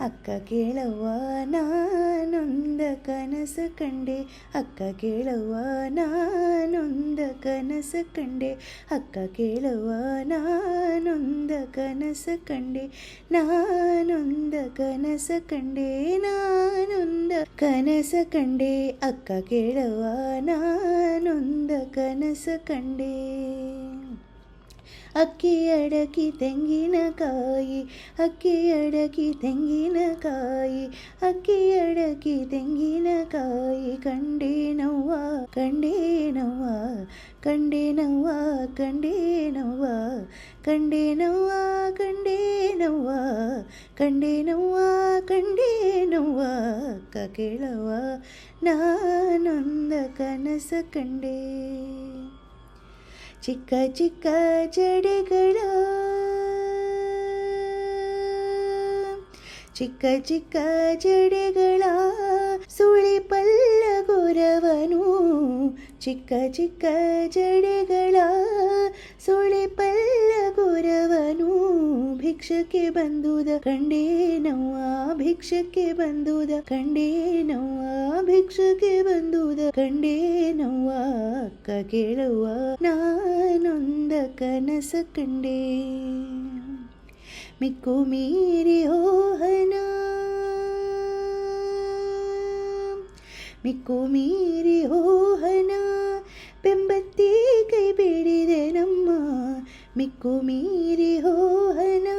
ಅಕ್ಕ ಕೇಳವ್ವ ನಾನೊಂದ ಕನಸ ಕಂಡೆ, ಅಕ್ಕ ಕೇಳವ್ವ ನಾನೊಂದ ಕನಸ ಕಂಡೆ, ಅಕ್ಕ ಕೇಳವ್ವ ನಾನೊಂದ ಕನಸ ಕಂಡೆ, ನಾನೊಂದ ಕನಸ ಕಂಡೆ, ನಾನೊಂದ ಕನಸ ಕಂಡೆ, ಅಕ್ಕ ಕೇಳವ್ವ ನಾನೊಂದ ಕನಸ ಕಂಡೆ. ಅಕ್ಕಿ ಅಡಕಿ ತೆಂಗಿನಕಾಯಿ, ಅಕ್ಕಿ ಅಡಕಿ ತೆಂಗಿನಕಾಯಿ, ಅಕ್ಕಿ ಅಡಕಿ ತೆಂಗಿನಕಾಯಿ, ಕಂಡೇನವ್ವ ಕಂಡೇನವ್ವ ಕಂಡೇನವ್ವ ಕಂಡೇನವ್ವ ಕಂಡೇನವ್ವ ಕಂಡೇನವ್ವ ಕಂಡೇನವ್ವ ಕಂಡೇನವ್ವ, ಅಕ್ಕ ಕೇಳವ್ವ ನಾನೊಂದ ಕನಸ ಕಂಡೆ. ಚಿಕ್ಕ ಚಿಕ್ಕ ಜಡೆಗಳ, ಚಿಕ್ಕ ಚಿಕ್ಕ ಜಡೆಗಳ ಸುಳಿ ಪಲ್ಲಗುರವನು, ಚಿಕ್ಕ ಚಿಕ್ಕ ಜಡೆಗಳ ಸುಳಿ ಪಲ್ಲಗುರವನು, ಭಿಕ್ಷಕ್ಕೆ ಬಂದುದ ಕಂಡೇನವ್ವ ಭಿಕ್ಷಕ್ಕೆ ಬಂದುದ ಕಂಡೇನವ್ವ ಭಿಕ್ಷಕ್ಕೆ ಬಂದುದ ಕಂಡೇನವ್ವ, ಅಕ್ಕ ಕೇಳವ್ವ ನಾನೊಂದ ಕನಸ ಕಂಡೆ. ಮಿಕ್ಕು ಮೀರಿ ಹೋಹನ, ಮಿಕ್ಕು ಮೀರಿ ಹೋಹನ, ಬೆಂಬತ್ತಿ ಕೈ ಬಿಡಿದೆ ನಮ್ಮ, ಮಿಕ್ಕು ಮೀರಿ ಹೋಹನ,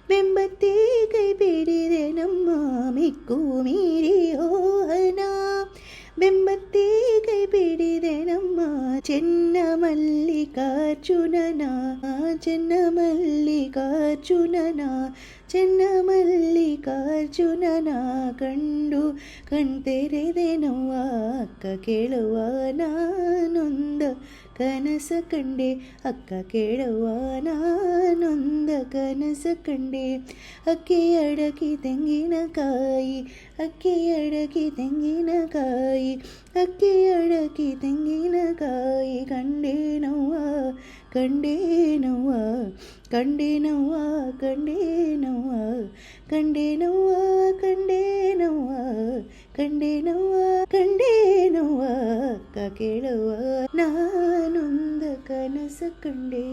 ಬೆಂಬತ್ತಿ ಕೈ ಬಿಡಿದೆ ನಮ್ಮ, ಮಿಕ್ಕು ಮೀರಿ ಹೋಹನ, ಬೆಂಬತ್ತಿ ಕೈ ಬಿಡಿದೆ ನಮ್ಮ, ಚೆನ್ನ ಮಲ್ಲಿಕಾರ್ಜುನನ, ಚೆನ್ನ ಮಲ್ಲಿಕಾರ್ಜುನನ, ಚೆನ್ನ ಮಲ್ಲಿಕಾರ್ಜುನನ ಕಂಡು ಕಣ್ತೆರೆದೆನವ್ವ, ಅಕ್ಕ ಕೇಳವ್ವ ನಾನೊಂದ ಕನಸ ಕಂಡೆ, ಅಕ್ಕ ಕೇಳವ್ವ ನಾನೊಂದ ಕನಸ ಕಂಡೆ. ಅಕ್ಕಿ ಅಡಕಿ ತೆಂಗಿನಕಾಯಿ, ಅಕ್ಕಿ ಅಡಕಿ ತೆಂಗಿನಕಾಯಿ, ಅಕ್ಕಿ ಅಡಕಿ ತೆಂಗಿನಕಾಯಿ, ಕಂಡೇನವ್ವ ಕಂಡೇನವ್ವ ಕಂಡೇನವ್ವ ಕಂಡೇನವ್ವ ಕಂಡೇನವ್ವ ಕಂಡೇನವ್ವ ಕಂಡೇನವ್ವ ಕಂಡೇನವ್ವ, ಅಕ್ಕ ಕೇಳವ್ವ ನಾನೊಂದ ಕನಸ ಕಂಡೆ.